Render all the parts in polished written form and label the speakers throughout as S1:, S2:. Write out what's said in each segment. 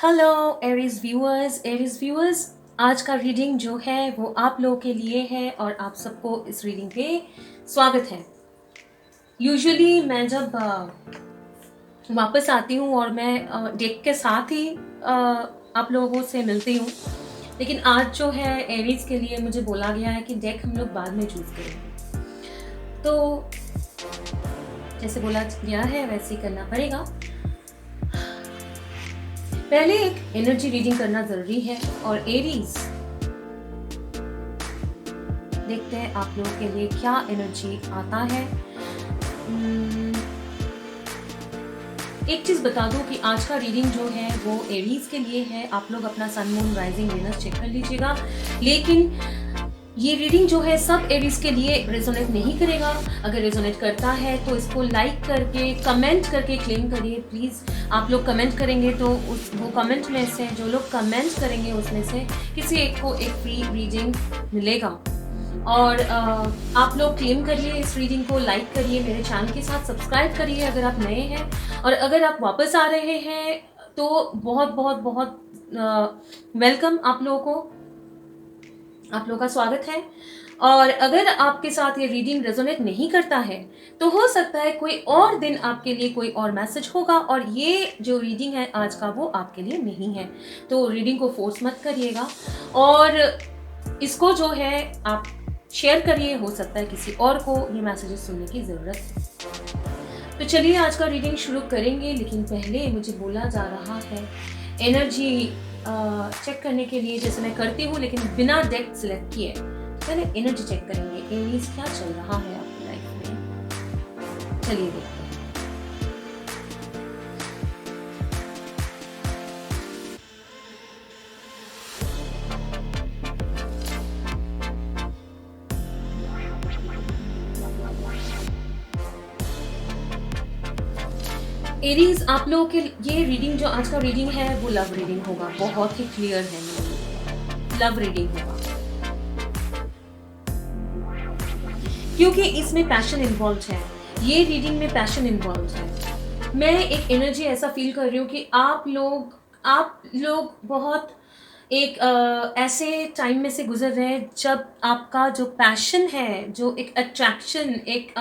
S1: Hello Aries viewers, आज का reading जो है वो आप लोगों के लिए है और आप सबको इस रीडिंग पे स्वागत है। यूजुअली मैं जब वापस आती हूँ और मैं डेक के साथ ही आप लोगों से मिलती हूँ, लेकिन आज जो है एरीज के लिए मुझे बोला गया है कि डेक हम लोग बाद में चूज करेंगे। तो जैसे बोला गया है वैसे ही करना पड़ेगा। पहले एक एनर्जी रीडिंग करना जरूरी है और एरीज देखते हैं आप लोगों के लिए क्या एनर्जी आता है। एक चीज बता दूं कि आज का रीडिंग जो है वो एरीज के लिए है। आप लोग अपना sun moon rising Venus check कर लीजिएगा, लेकिन ये रीडिंग जो है सब एरीज के लिए रेजोनेट नहीं करेगा। अगर रेजोनेट करता है तो इसको लाइक करके कमेंट करके क्लेम करिए प्लीज। आप लोग कमेंट करेंगे तो वो कमेंट में से जो लोग कमेंट करेंगे उसमें से किसी एक को एक फ्री रीडिंग मिलेगा। और आप लोग क्लेम करिए इस रीडिंग को, लाइक करिए, मेरे चैनल के साथ सब्सक्राइब करिए अगर आप नए हैं, और अगर आप वापस आ रहे हैं तो बहुत बहुत बहुत वेलकम आप लोगों को, आप लोगों का स्वागत है। और अगर आपके साथ ये रीडिंग रेजोनेट नहीं करता है तो हो सकता है कोई और दिन आपके लिए कोई और मैसेज होगा, और ये जो रीडिंग है आज का वो आपके लिए नहीं है। तो रीडिंग को फोर्स मत करिएगा और इसको जो है आप शेयर करिए, हो सकता है किसी और को ये मैसेजेस सुनने की ज़रूरत है। तो चलिए आज का रीडिंग शुरू करेंगे, लेकिन पहले मुझे बोला जा रहा है एनर्जी चेक करने के लिए, जैसे मैं करती हूँ लेकिन बिना डेक सिलेक्ट किए। पहले एनर्जी चेक करेंगे, एरीज क्या चल रहा है आपकी लाइफ में। चलिए देखते हैं। एरीज आप लोगों के ये रीडिंग जो आज का रीडिंग है वो लव रीडिंग होगा, बहुत ही क्लियर है मेरे लिए, लव रीडिंग होगा क्योंकि इसमें पैशन इन्वॉल्व है। ये रीडिंग में पैशन इन्वॉल्व है। मैं एक एनर्जी ऐसा फील कर रही हूँ कि आप लोग बहुत एक ऐसे टाइम में से गुजर रहे हैं जब आपका जो पैशन है, जो एक अट्रैक्शन, एक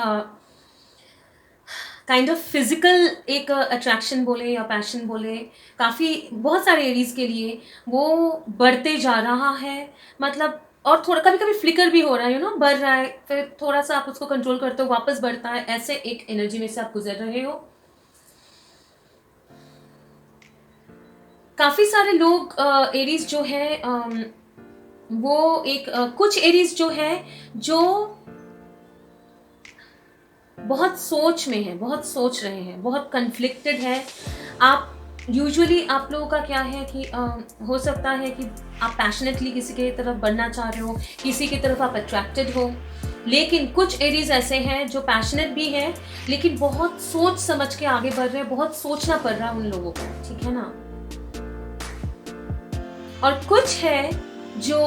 S1: काइंड ऑफ फिजिकल एक अट्रैक्शन बोले या पैशन बोले, काफ़ी बहुत सारे एरीज के लिए वो बढ़ते जा रहा है। मतलब और थोड़ा कभी कभी फ्लिकर भी हो रहा है, बढ़ रहा है, फिर थोड़ा सा आप उसको कंट्रोल करते हो वापस बढ़ता है। ऐसे एक एनर्जी में से आप गुजर रहे हो। काफ़ी सारे लोग एरीज जो है वो एक कुछ एरीज जो है जो बहुत सोच में है, बहुत सोच रहे हैं, बहुत कन्फ्लिक्टेड है। आप यूजुअली आप लोगों का क्या है कि हो सकता है कि आप पैशनेटली किसी की तरफ बढ़ना चाह रहे हो, किसी की तरफ आप अट्रैक्टेड हो, लेकिन कुछ एरीज ऐसे हैं जो पैशनेट भी हैं लेकिन बहुत सोच समझ के आगे बढ़ रहे हैं, बहुत सोचना पड़ रहा है उन लोगों को, ठीक है ना। और कुछ है जो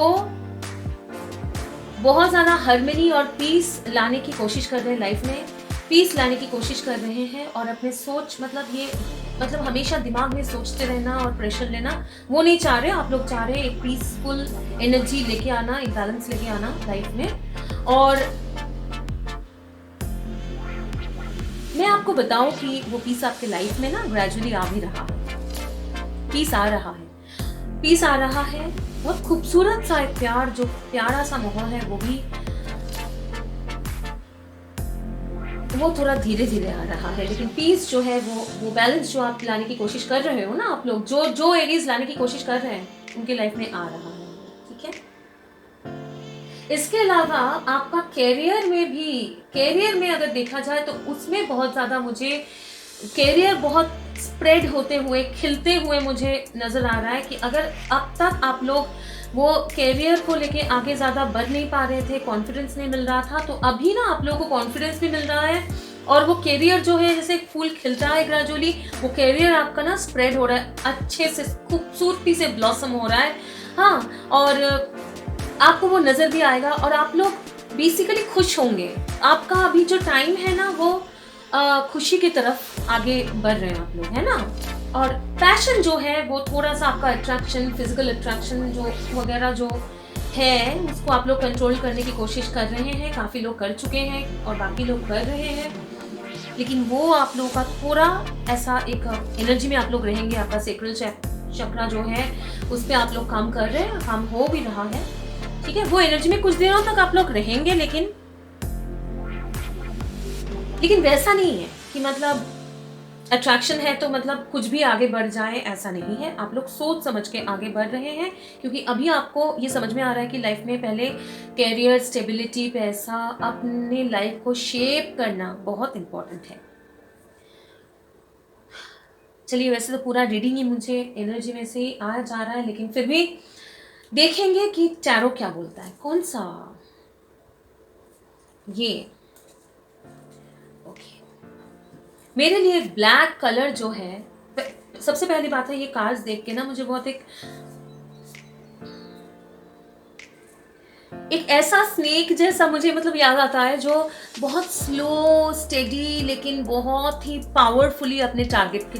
S1: बहुत ज़्यादा हार्मनी और पीस लाने की कोशिश कर रहे हैं, लाइफ में पीस लाने की कोशिश कर रहे हैं, और अपने सोच मतलब हमेशा दिमाग में सोचते रहना और प्रेशर लेना वो नहीं चाह रहे। आप लोग चाह रहे हैं एक पीसफुल एनर्जी लेके आना, एक बैलेंस लेके आना लाइफ में। और मैं आपको बताऊं कि वो पीस आपके लाइफ में ना ग्रेजुअली आ भी रहा है। पीस आ रहा है, पीस आ रहा है। बहुत खूबसूरत सा एक प्यार, जो प्यारा सा माहौल है वो थोड़ा धीरे धीरे आ रहा है, लेकिन पीस जो है वो बैलेंस जो आप लाने की कोशिश कर रहे हो ना, आप लोग जो एरीज लाने की कोशिश कर रहे हैं उनके लाइफ में आ रहा है, ठीक है। इसके अलावा आपका कैरियर में अगर देखा जाए तो उसमें बहुत ज़्यादा मुझे कैरियर बहुत स्प्रेड होते हुए, खिलते हुए मुझे नज़र आ रहा है कि अगर अब तक आप लोग वो कैरियर को लेके आगे ज़्यादा बढ़ नहीं पा रहे थे, कॉन्फिडेंस नहीं मिल रहा था, तो अभी ना आप लोगों को कॉन्फिडेंस भी मिल रहा है। और वो कैरियर जो है जैसे एक फूल खिलता है ग्रेजुअली, वो कैरियर आपका ना स्प्रेड हो रहा है, अच्छे से खूबसूरती से ब्लॉसम हो रहा है। हाँ, और आपको वो नज़र भी आएगा और आप लोग बेसिकली खुश होंगे। आपका अभी जो टाइम है ना वो खुशी की तरफ आगे बढ़ रहे हैं आप लोग, है ना। और पैशन जो है वो थोड़ा सा आपका अट्रैक्शन, फिजिकल अट्रैक्शन जो वगैरह जो है उसको आप लोग कंट्रोल करने की कोशिश कर रहे हैं। काफ़ी लोग कर चुके हैं और बाकी लोग कर रहे हैं, लेकिन वो आप लोगों का थोड़ा ऐसा एक एनर्जी में आप लोग रहेंगे। आपका सेक्रल चक्रा जो है उस पर आप लोग काम कर रहे हैं, काम हो भी रहा है, ठीक है। वो एनर्जी में कुछ दिनों तक आप लोग रहेंगे, लेकिन वैसा नहीं है कि मतलब अट्रैक्शन है तो मतलब कुछ भी आगे बढ़ जाए, ऐसा नहीं है। आप लोग सोच समझ के आगे बढ़ रहे हैं, क्योंकि अभी आपको ये समझ में आ रहा है कि लाइफ में पहले कैरियर, स्टेबिलिटी, पैसा, अपने लाइफ को शेप करना बहुत इम्पोर्टेंट है। चलिए, वैसे तो पूरा रीडिंग ही मुझे एनर्जी में से ही आ जा रहा है, लेकिन फिर भी देखेंगे कि टैरो क्या बोलता है। कौन सा? ये ओके। मेरे लिए ब्लैक कलर जो है, सबसे पहली बात है ये कार्ड्स देख के ना मुझे बहुत एक ऐसा स्नेक जैसा मुझे मतलब याद आता है, जो बहुत स्लो स्टेडी लेकिन बहुत ही पावरफुली अपने टारगेट की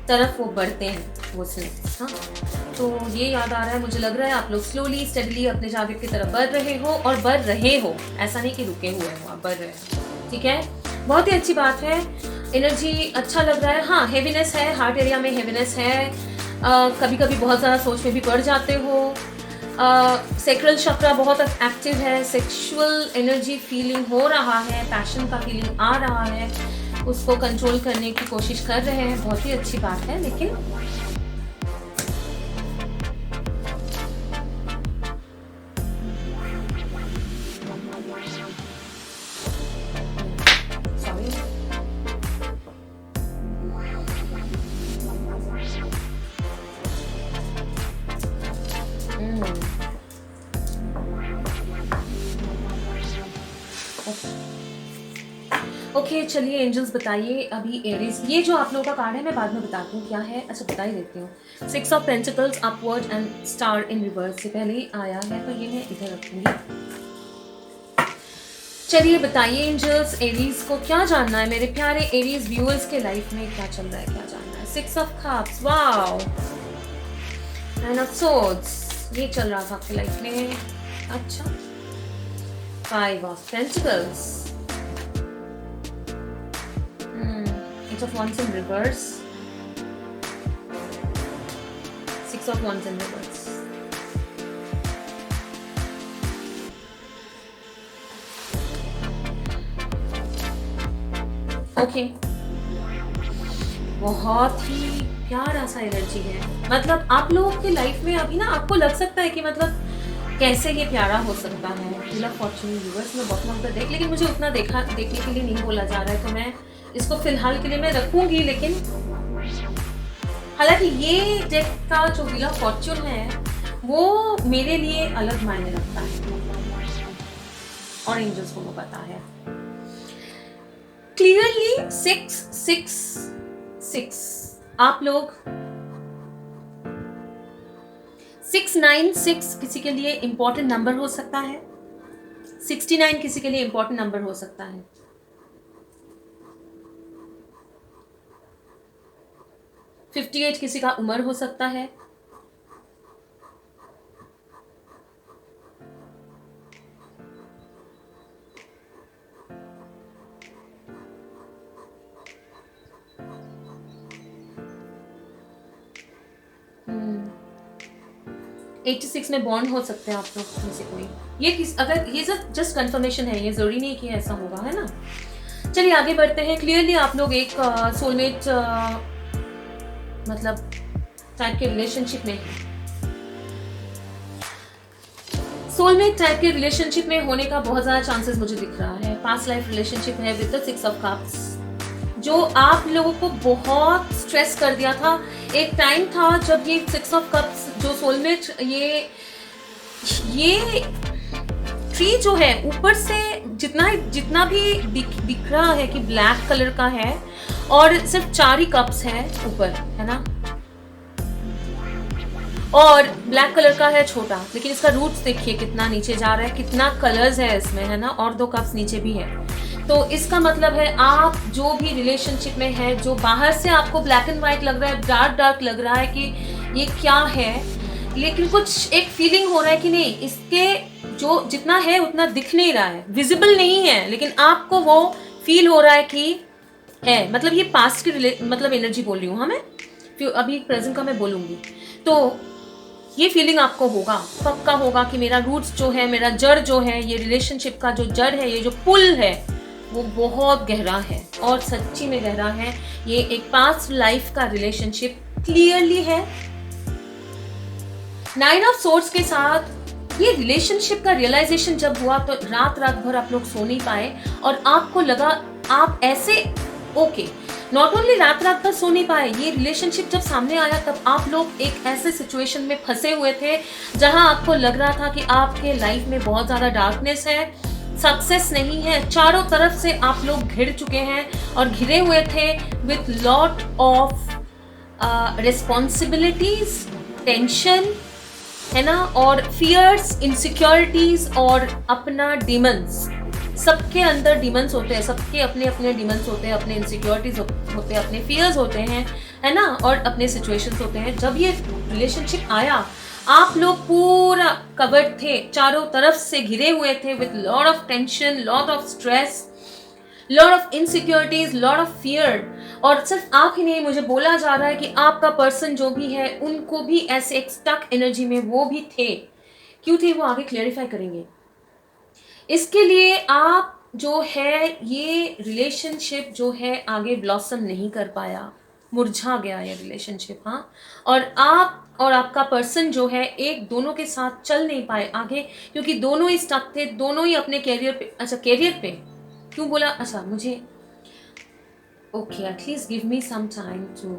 S1: तरफ वो बढ़ते हैं, वो स्नेक। हाँ, तो ये याद आ रहा है, मुझे लग रहा है आप लोग स्लोली स्टेडली अपने टारगेट की तरफ बढ़ रहे हो, और बढ़ रहे हो, ऐसा नहीं कि रुके हुए हो, आप बढ़ रहे हो, ठीक है। बहुत ही अच्छी बात है, एनर्जी अच्छा लग रहा है। हाँ, हेवीनेस है, हार्ट एरिया में हेवीनेस है, कभी कभी बहुत ज़्यादा सोच में भी पड़ जाते हो। सेक्रल चक्रा बहुत एक्टिव है, सेक्सुअल एनर्जी फीलिंग हो रहा है, पैशन का फीलिंग आ रहा है, उसको कंट्रोल करने की कोशिश कर रहे हैं, बहुत ही अच्छी बात है। लेकिन ओके, चलिए एंजल्स बताइए अभी एरीज, ये जो आप लोगों का कार्ड है मैं बाद में बताती हूँ क्या है। अच्छा, बता ही देती हूँ। 6 of pentacles upward and star in reverse से पहले ही आया है, तो ये मैं इधर रखूंगी। चलिए बताइए एंजल्स, एरीज को क्या जानना है, मेरे प्यारे एरीज व्यूअर्स के लाइफ में क्या चल रहा है, क्या जानना है। 6 of cups, wow, end of swords, ये चल रहा था आपकी लाइफ में। अच्छा, 5 of pentacles, of wands in reverse, 6 of wands in reverse, okay. बहुत ही प्यारा सा एनर्जी है, मतलब आप लोगों की लाइफ में अभी ना आपको लग सकता है कि मतलब कैसे ये प्यारा हो सकता है। व्हील ऑफ फॉर्च्यून रिवर्स में बॉटम ऑफ द डेक, लेकिन मुझे उतना देखने के लिए नहीं बोला जा रहा है, तो मैं इसको फिलहाल के लिए मैं रखूंगी। लेकिन हालांकि ये डेक का जो व्हील ऑफ फॉर्च्यून है वो मेरे लिए अलग मायने रखता है, और एंजल्स को वो पता है क्लियरली। 666 आप लोग 696 किसी के लिए इंपॉर्टेंट नंबर हो सकता है, 69 किसी के लिए इंपॉर्टेंट नंबर हो सकता है, 58 किसी का उम्र हो सकता है, 86 में बॉन्ड हो सकते हैं आप लोग में से कोई। ये अगर ये जस्ट कंफर्मेशन है, ये जरूरी नहीं कि ऐसा होगा, है ना। चलिए आगे बढ़ते हैं। क्लियरली आप लोग एक सोलमेट मतलब टाइप के रिलेशनशिप में, सोलमेट टाइप के रिलेशनशिप में होने का बहुत ज्यादा चांसेस मुझे दिख रहा है। पास्ट लाइफ रिलेशनशिप है विद द 6 ऑफ कप्स, जो आप लोगों को बहुत स्ट्रेस कर दिया था। एक टाइम था जब ये 6 ऑफ कप्स जो सोलमेट, ये ट्री जो है ऊपर से जितना भी दिख रहा है कि ब्लैक कलर का है, और सिर्फ 4 ही कप्स है ऊपर, है ना। और ब्लैक कलर का है छोटा, लेकिन इसका रूट्स देखिए कितना नीचे जा रहा है, कितना कलर्स है इसमें, है ना, और 2 कप्स नीचे भी है। तो इसका मतलब है आप जो भी रिलेशनशिप में है, जो बाहर से आपको ब्लैक एंड व्हाइट लग रहा है, डार्क डार्क लग रहा है कि ये क्या है, लेकिन कुछ एक फीलिंग हो रहा है कि नहीं, इसके जो जितना है उतना दिख नहीं रहा है, विजिबल नहीं है, लेकिन आपको वो फील हो रहा है कि है। मतलब ये पास्ट की मतलब एनर्जी बोल रही हूँ, मैं फिर अभी प्रेजेंट का मैं बोलूँगी। तो ये फीलिंग आपको होगा, पक्का होगा कि मेरा रूट्स जो है, मेरा जड़ जो है, ये रिलेशनशिप का जो जड़ है, ये जो पुल है, वो बहुत गहरा है और सच्ची में गहरा है। ये एक पास्ट लाइफ का रिलेशनशिप क्लियरली है। 9 ऑफ सोर्ड्स के साथ ये रिलेशनशिप का रियलाइजेशन जब हुआ तो रात भर आप लोग सो नहीं पाए और आपको लगा आप ऐसे ओके, नॉट ओनली रात भर सो नहीं पाए, ये रिलेशनशिप जब सामने आया तब आप लोग एक ऐसे सिचुएशन में फंसे हुए थे जहां आपको लग रहा था कि आपके लाइफ में बहुत ज्यादा डार्कनेस है, सक्सेस नहीं है, चारों तरफ से आप लोग घिर चुके हैं और घिरे हुए थे with lot of responsibilities, tension, है ना, और फियर्स, इनसिक्योरिटीज और अपना डिमंस। सबके अंदर डिमंस होते हैं, सबके अपने अपने डिमंस होते हैं, अपने इनसिक्योरिटीज होते हैं, अपने फियर्स होते हैं, है ना, और अपने सिचुएशंस होते हैं। जब ये रिलेशनशिप आया आप लोग पूरा कवर्ड थे, चारों तरफ से घिरे हुए थे with lot of tension, lot of stress, lot of insecurities, lot of fear. और सिर्फ आप ही नहीं, मुझे बोला जा रहा है कि आपका पर्सन जो भी है उनको भी ऐसे एक स्टक एनर्जी में वो भी थे। क्यों थे वो आगे क्लेरिफाई करेंगे। इसके लिए आप जो है ये रिलेशनशिप जो है आगे ब्लॉसम नहीं कर पाया, मुरझा गया ये रिलेशनशिप। हाँ, और आप और आपका पर्सन जो है एक दोनों के साथ चल नहीं पाए आगे, क्योंकि दोनों ही स्टक थे, दोनों ही अपने कैरियर पे। अच्छा, कैरियर पे क्यों बोला, अच्छा मुझे okay, at least give me some time to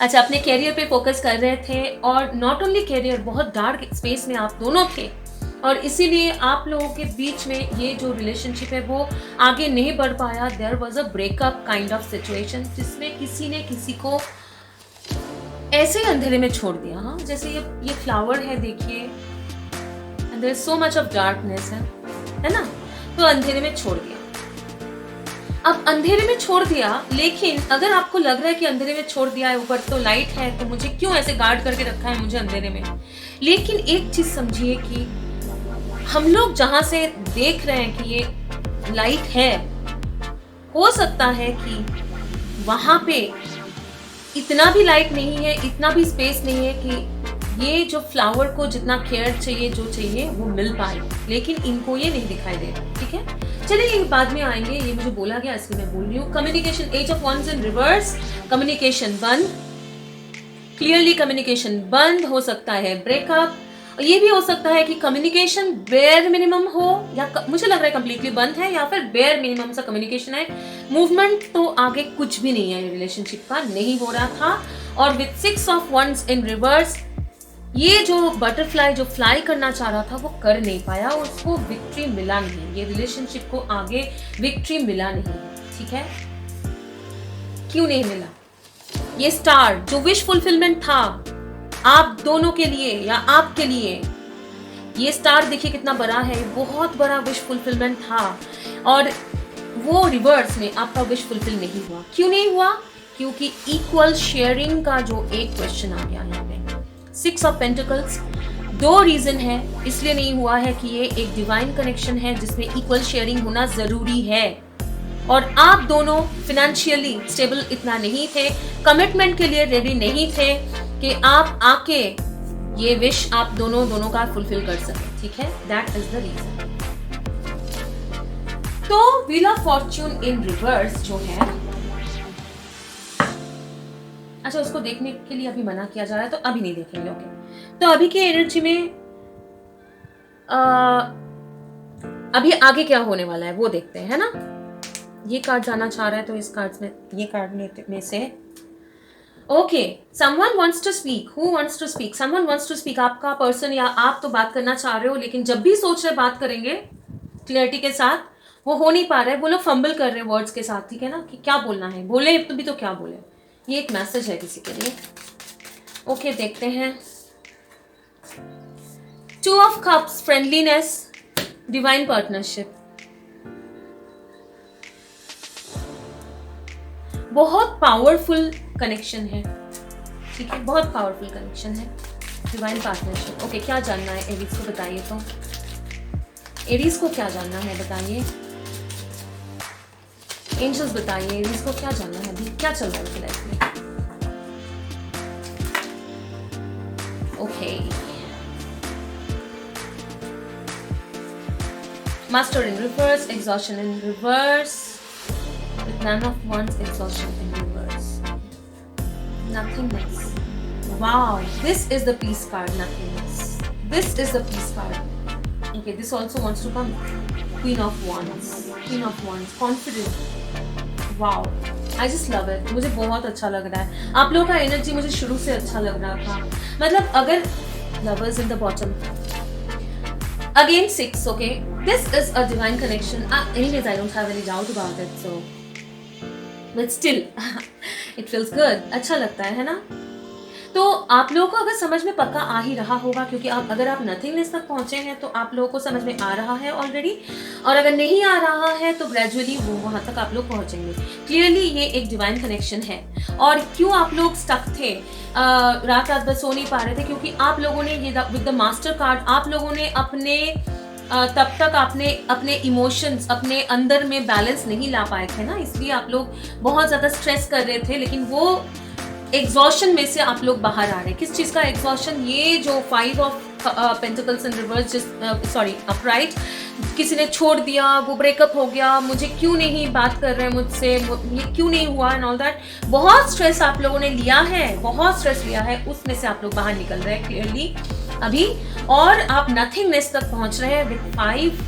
S1: अच्छा, अपने कैरियर पे फोकस कर रहे थे और नॉट ओनली कैरियर, बहुत डार्क स्पेस में आप दोनों थे और इसीलिए आप लोगों के बीच में ये जो रिलेशनशिप है वो आगे नहीं बढ़ पाया। There was a breakup kind of situation जिसमें किसी ने किसी को ऐसे अंधेरे में छोड़ दिया। हाँ, जैसे ये फ्लावर है देखिए, and there is so much of darkness है ना, तो अंधेरे में छोड़ दिया। अब अंधेरे में छोड़ दिया, लेकिन अगर आपको लग रहा है कि अंधेरे में छोड़ दिया है, ऊपर तो लाइट है, तो मुझे क्यों ऐसे गार्ड करके रखा है मुझे अंधेरे में। लेकिन एक चीज समझिए कि हम लोग जहां से देख रहे हैं कि ये लाइट है, हो सकता है कि वहां पे इतना भी लाइट नहीं है, इतना भी स्पेस नहीं है कि ये जो फ्लावर को जितना केयर चाहिए, जो चाहिए वो मिल पाए, लेकिन इनको ये नहीं दिखाई दे रहा। ठीक है, चलिए ये बाद में आएंगे, ये मुझे बोला गया इसलिए मैं बोल रही हूँ। Communication, eight of wands in reverse, communication बंद, क्लियरली कम्युनिकेशन बंद, हो सकता है ब्रेकअप, ये भी हो सकता है कि कम्युनिकेशन बेयर मिनिमम हो, या मुझे लग रहा है कंप्लीटली बंद है, या फिर बेयर मिनिमम सा कम्युनिकेशन है। मूवमेंट तो आगे कुछ भी नहीं है, रिलेशनशिप का नहीं हो रहा था। और with 6 of wands in reverse, ये जो बटरफ्लाई जो फ्लाई करना चाह रहा था वो कर नहीं पाया, उसको विक्ट्री मिला नहीं, ये रिलेशनशिप को आगे विक्ट्री मिला नहीं। ठीक है, क्यों नहीं मिला। ये स्टार जो विश फुलफिलमेंट था आप दोनों के लिए या आपके लिए, ये स्टार देखिए कितना बड़ा है, बहुत बड़ा विश फुलफिलमेंट था, और वो रिवर्स में आपका विश फुलफिल नहीं हुआ। क्यों नहीं हुआ, क्योंकि इक्वल शेयरिंग का जो एक क्वेश्चन आ गया यहाँ पे। 6 ऑफ पेंटिकल्स, 2 रीजन है इसलिए नहीं हुआ है कि ये एक डिवाइन कनेक्शन है जिसमें इक्वल शेयरिंग होना जरूरी है, और आप दोनों फिनेंशियली स्टेबल इतना नहीं थे, कमिटमेंट के लिए रेडी नहीं थे कि आप आके ये विश आप दोनों का फुलफिल कर सके। ठीक है, दैट इज द रीजन। तो wheel of Fortune in reverse जो है, अच्छा उसको देखने के लिए अभी मना किया जा रहा है तो अभी नहीं देखेंगे। ओके, तो अभी की एनर्जी में अभी आगे क्या होने वाला है वो देखते हैं, है ना। ये कार्ड जाना चाह रहा है तो इस कार्ड में, ये कार्ड में से okay, someone wants to speak, who wants to speak, someone wants to speak, आपका पर्सन या आप तो बात करना चाह रहे हो, लेकिन जब भी सोच रहे बात करेंगे क्लियरिटी के साथ, वो हो नहीं पा रहा है, वो लोग फंबल कर रहे हैं वर्ड्स के साथ। ठीक है ना, कि क्या बोलना है, बोले तो भी तो क्या बोले। ये एक मैसेज है किसी के लिए। ओके, देखते हैं। 2 of cups, friendliness, divine partnership. बहुत पावरफुल कनेक्शन है, ठीक है, बहुत पावरफुल कनेक्शन है, डिवाइन पार्टनरशिप। ओके, क्या जानना है एरीज को, बताइए तो। एरीज को क्या जानना है, बताइए। एंजल्स बताइए एरीज को क्या जानना है, अभी क्या चल रहा है उनकी लाइफ में। Okay, master in reverse, exhaustion in reverse, with none of one's exhaustion in reverse, nothingness. Wow, this is the peace card, nothingness. This is the peace card. Okay, this also wants to come. Queen of Wands, Queen of Wands, confident. Wow, I just love it. मुझे बहुत अच्छा लग रहा है। आप लोगों का energy मुझे शुरू से अच्छा लग रहा था। मतलब अगर lovers in the bottom, again 6, okay, this is a divine connection. Anyways, I don't have any doubt about it, so but still it feels good, अच्छा लगता है ना। तो आप लोगों को अगर समझ में पक्का आ ही रहा होगा, क्योंकि आप अगर आप नथिंगनेस तक पहुंचे हैं तो आप लोगों को समझ में आ रहा है ऑलरेडी, और अगर नहीं आ रहा है तो ग्रेजुअली वो वहां तक आप लोग पहुंचेंगे। क्लियरली ये एक डिवाइन कनेक्शन है। और क्यों आप लोग स्टक थे, रात रात भर सो नहीं पा रहे थे, क्योंकि आप लोगों ने ये विद द मास्टर कार्ड आप लोगों ने अपने तब तक आपने अपने इमोशंस अपने अंदर में बैलेंस नहीं ला पाए थे ना, इसलिए आप लोग बहुत ज़्यादा स्ट्रेस कर रहे थे। लेकिन वो एग्जॉशन में से आप लोग बाहर आ रहे। किस चीज़ का एग्जॉशन? ये जो 5 of pentacles in reverse, sorry upright, किसी ने छोड़ दिया, वो ब्रेकअप हो गया, मुझे क्यों नहीं बात कर रहे मुझसे, ये क्यों नहीं हुआ एंड ऑल दैट, बहुत स्ट्रेस आप लोगों ने लिया है, बहुत स्ट्रेस लिया है, उसमें से आप लोग बाहर निकल रहे हैं क्लियरली अभी, और आप नथिंगनेस तक पहुंच रहे हैं with 5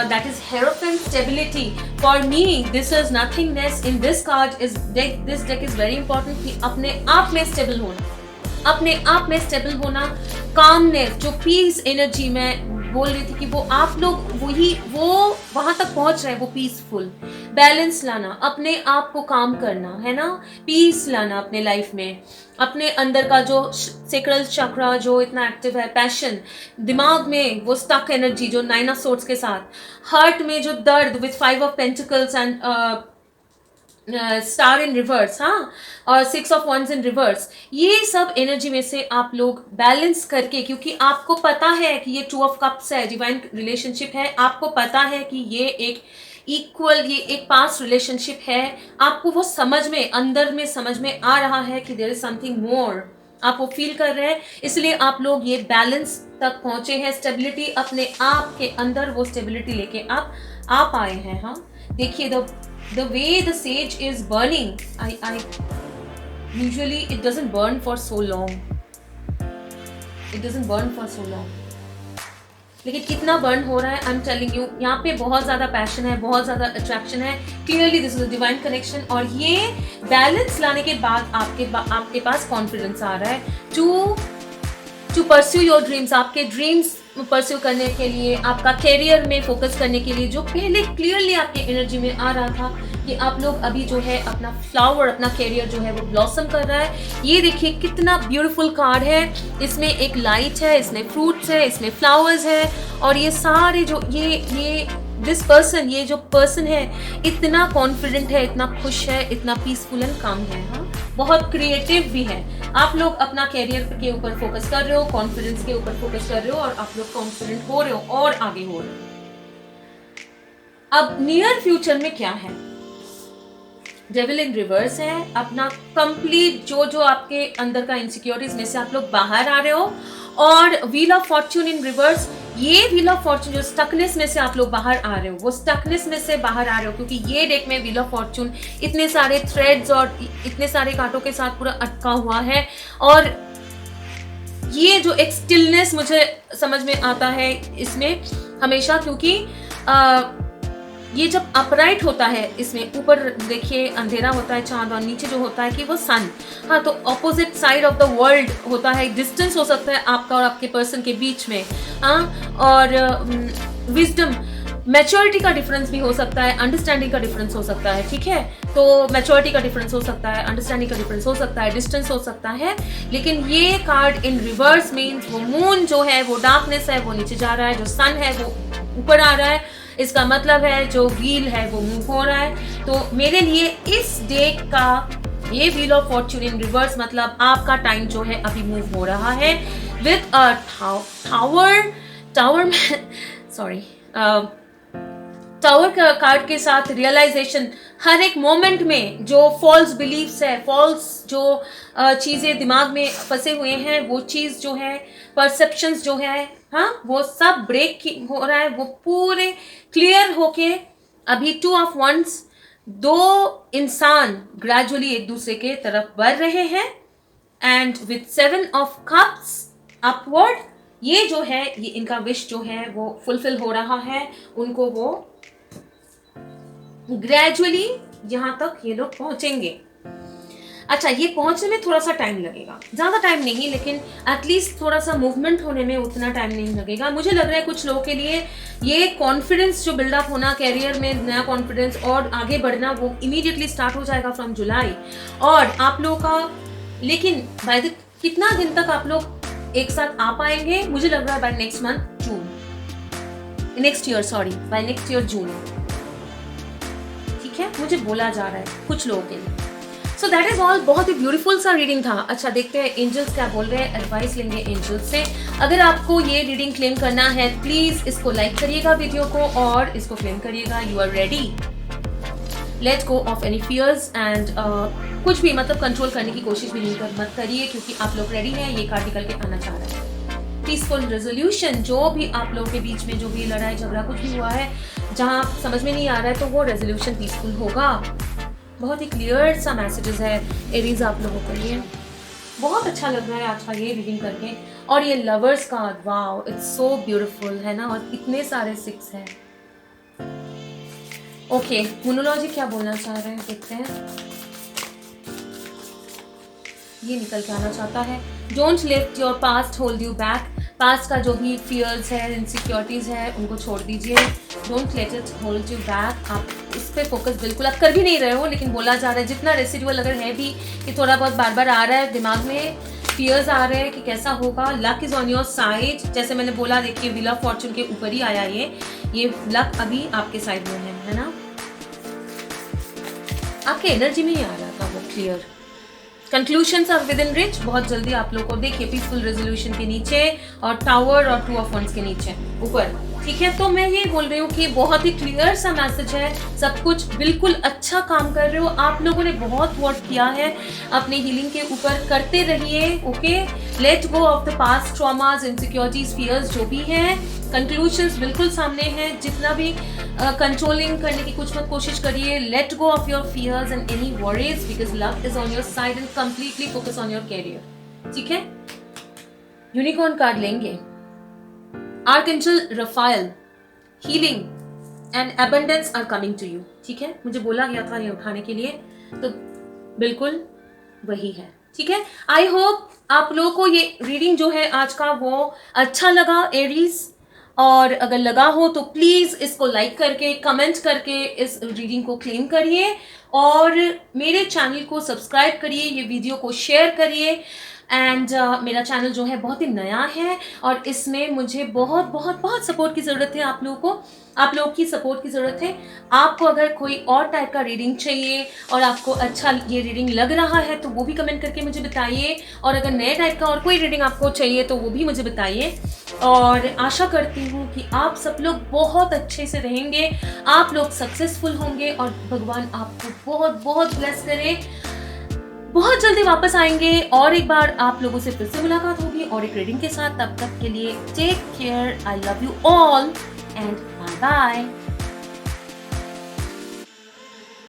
S1: that is Hierophant, stability. For me, this is nothingness. In this card is deck. This deck is very important कि अपने आप में स्टेबल होना, अपने आप में स्टेबल होना, कामनेस, जो पीस एनर्जी में बोल रही थी कि वो आप लोग वो वहां तक पहुंच रहे हैं, वो पीसफुल बैलेंस लाना, अपने आप को काम करना है ना, पीस लाना अपने लाइफ में, अपने अंदर का जो सेक्रल चक्रा जो इतना एक्टिव है, पैशन, दिमाग में वो स्टक एनर्जी जो 9 ऑफ सोर्ड्स के साथ, हार्ट में जो दर्द with 5 of pentacles and star in reverse, हाँ, और 6 ऑफ वंस इन रिवर्स, ये सब एनर्जी में से आप लोग बैलेंस करके, क्योंकि आपको पता है कि ये 2 ऑफ कप्स है, डिवाइन रिलेशनशिप है, आपको पता है कि ये एक इक्वल, ये एक पास्ट रिलेशनशिप है, आपको वो समझ में, अंदर में समझ में आ रहा है कि देयर इज समथिंग मोर, आप वो फील कर रहे हैं, इसलिए आप लोग ये बैलेंस तक पहुंचे हैं, स्टेबिलिटी अपने आप के अंदर, वो स्टेबिलिटी लेके आप आए हैं। हाँ, देखिए the way the sage is burning, I usually it doesn't burn for so long, लेकिन कितना बर्न हो रहा है, आई एम टेलिंग यू, यहाँ पे बहुत ज़्यादा पैशन है, बहुत ज़्यादा अट्रैक्शन है, clearly this is a divine connection. और ये बैलेंस लाने के बाद आपके पास कॉन्फिडेंस आ रहा है टू परस्यू योर ड्रीम्स, आपके ड्रीम्स परस्यू करने के लिए, आपका कैरियर में फोकस करने के लिए, जो पहले क्लियरली आपके एनर्जी में आ रहा था कि आप लोग अभी जो है अपना फ्लावर, अपना कैरियर जो है वो ब्लॉसम कर रहा है। ये देखिए कितना ब्यूटीफुल कार्ड है, इसमें एक लाइट है, इसमें फ्रूट्स है, इसमें फ्लावर्स है, और ये सारे जो ये दिस पर्सन, ये जो पर्सन है इतना कॉन्फिडेंट है, इतना खुश है, इतना पीसफुल एंड काम है। हाँ, बहुत क्रिएटिव भी है। आप लोग अपना कैरियर के ऊपर फोकस कर रहे हो, कॉन्फिडेंस के ऊपर फोकस कर रहे हो, और आप लोग कॉन्फिडेंट हो रहे हो और आगे हो रहे हो। अब नियर फ्यूचर में क्या है? डेविल इन रिवर्स है, अपना कंप्लीट जो आपके अंदर का इनसिक्योरिटीज में से आप लोग बाहर आ रहे हो, और wheel of Fortune in reverse, ये व्हील ऑफ फॉर्च्यून जो स्टकनेस में से आप लोग बाहर आ रहे हो, वो स्टकनेस में से बाहर आ रहे हो, क्योंकि ये डेक में व्हील ऑफ फॉर्च्यून इतने सारे थ्रेड्स और इतने सारे कांटों के साथ पूरा अटका हुआ है, और ये जो एक स्टिलनेस मुझे समझ में आता है इसमें हमेशा, क्योंकि ये जब अपराइट होता है, इसमें ऊपर देखिए अंधेरा होता है चांद, और नीचे जो होता है कि वो सन, हाँ, तो opposite side of the world होता है, डिस्टेंस हो सकता है आपका और आपके पर्सन के बीच में, हाँ, और विजडम, मैच्योरिटी का डिफरेंस भी हो सकता है, अंडरस्टैंडिंग का डिफरेंस हो सकता है, ठीक है। तो मैच्योरिटी का डिफरेंस हो सकता है, अंडरस्टैंडिंग का डिफरेंस हो सकता है, डिस्टेंस हो सकता है, लेकिन ये कार्ड इन रिवर्स मीन्स वो मून जो है वो डार्कनेस है वो नीचे जा रहा है, जो सन है वो ऊपर आ रहा है। इसका मतलब है जो व्हील है वो मूव हो रहा है। तो मेरे लिए इस डेक का ये wheel of Fortune in reverse मतलब आपका टाइम जो है अभी मूव हो रहा है विद अ टावर में सॉरी टावर का कार्ड के साथ रियलाइजेशन, हर एक मोमेंट में जो फॉल्स बिलीफ्स है, फॉल्स जो चीज़ें दिमाग में फंसे हुए हैं, वो चीज़ जो है, परसेप्शंस जो है, हाँ वो सब ब्रेक हो रहा है, वो पूरे क्लियर होके अभी 2 ऑफ वंस, दो इंसान ग्रेजुअली एक दूसरे के तरफ बढ़ रहे हैं and with 7 of cups upward, ये जो है ये इनका विश जो है वो फुलफिल हो रहा है, उनको वो ग्रेजुअली यहां तक ये लोग पहुंचेंगे। अच्छा, ये पहुंचने में थोड़ा सा टाइम लगेगा, ज्यादा टाइम नहीं, लेकिन एटलीस्ट थोड़ा सा मूवमेंट होने में उतना टाइम नहीं लगेगा। मुझे लग रहा है कुछ लोगों के लिए ये कॉन्फिडेंस जो बिल्डअप होना, कैरियर में नया कॉन्फिडेंस और आगे बढ़ना, वो इमीडिएटली स्टार्ट हो जाएगा फ्रॉम जुलाई। और आप लोगों का लेकिन बाय द कितना दिन तक आप लोग एक साथ आ पाएंगे, मुझे लग रहा है by next month June, next year sorry, by next year June, ठीक है, मुझे बोला जा रहा है कुछ लोगों के लिए। सो दैट इज ऑल, बहुत ही ब्यूटीफुल सा रीडिंग था। अच्छा, देखते हैं एंजल्स क्या बोल रहे हैं, एडवाइस लेंगे एंजल्स से। अगर आपको ये रीडिंग क्लेम करना है प्लीज इसको लाइक करिएगा वीडियो को और इसको क्लेम करिएगा। You are ready, let go of any fears and कुछ भी मतलब कंट्रोल करने की कोशिश भी नहीं मत करिए, क्योंकि आप लोग रेडी हैं, ये कार्ड निकल के आना चाह रहा है। पीसफुल रेजोल्यूशन, जो भी आप लोगों के बीच में जो भी लड़ाई झगड़ा कुछ भी हुआ है, जहाँ समझ में नहीं आ रहा है, तो वो रेजोल्यूशन पीसफुल होगा। बहुत ही क्लियर सा मैसेजेस है एरीज आप लोगों के लिए। बहुत अच्छा लग रहा है आज का ये रीडिंग करके। और ये lovers card, wow it's so beautiful है ना, और इतने सारे 6 है। ओके, मोनोलॉजी क्या बोलना चाह रहे हैं, देखते हैं। ये निकल के आना चाहता है, don't let your past hold you back. Past का जो भी फियर्स है, इनसिक्योरिटीज है, उनको छोड़ दीजिए। Don't let it hold you back. आप इस पे फोकस बिल्कुल आप कर भी नहीं रहे हो, लेकिन बोला जा रहा है जितना रेसिडुअल अगर है भी कि थोड़ा बहुत बार बार आ रहा है दिमाग में, फियर्स आ रहे हैं कि कैसा होगा। Luck is on your side, जैसे मैंने बोला, देखिए व्हील ऑफ फॉर्च्यून के ऊपर ही आया ये लक अभी आपके साइड में है ना, आपके एनर्जी में ही आ रहा था वो clear. Conclusions are within reach, बहुत जल्दी आप लोग को देखिए पीसफुल रेजोल्यूशन के नीचे और टावर और 2 ऑफ वंस के नीचे ऊपर, ठीक है। तो मैं ये बोल रही हूँ कि बहुत ही क्लियर सा मैसेज है, सब कुछ बिल्कुल अच्छा काम कर रहे हो आप लोगों ने, बहुत वर्क किया है अपने हीलिंग के ऊपर, करते रहिए। Okay, let go of the past traumas, insecurities, fears जो भी हैं, कंक्लूशंस बिल्कुल सामने हैं। जितना भी कंट्रोलिंग करने की कुछ मत कोशिश करिए। Let go of your fears and any worries because love is on your side and completely focus on your career, ठीक है। यूनिकॉर्न कार्ड लेंगे, archangel Raphael, healing and abundance are coming to you, ठीक है। मुझे बोला गया था ये उठाने के लिए, तो बिल्कुल वही है, ठीक है। आई होप आप लोगों को ये रीडिंग जो है आज का वो अच्छा लगा एरीज, और अगर लगा हो तो प्लीज इसको लाइक करके कमेंट करके इस रीडिंग को क्लेम करिए और मेरे चैनल को सब्सक्राइब करिए, ये वीडियो को शेयर करिए। एंड मेरा चैनल जो है बहुत ही नया है और इसमें मुझे बहुत बहुत बहुत सपोर्ट की ज़रूरत है। आप लोगों को, आप लोगों की सपोर्ट की ज़रूरत है। आपको अगर कोई और टाइप का रीडिंग चाहिए और आपको अच्छा ये रीडिंग लग रहा है तो वो भी कमेंट करके मुझे बताइए, और अगर नए टाइप का और कोई रीडिंग आपको चाहिए तो वो भी मुझे बताइए। और आशा करती हूँ कि आप सब लोग बहुत अच्छे से रहेंगे, आप लोग सक्सेसफुल होंगे और भगवान आपको बहुत बहुत ब्लेस करे। बहुत जल्दी वापस आएंगे और एक बार आप लोगों से फिर से मुलाकात होगी और एक रीडिंग के साथ। तब तक के लिए take care, I love you all and bye bye.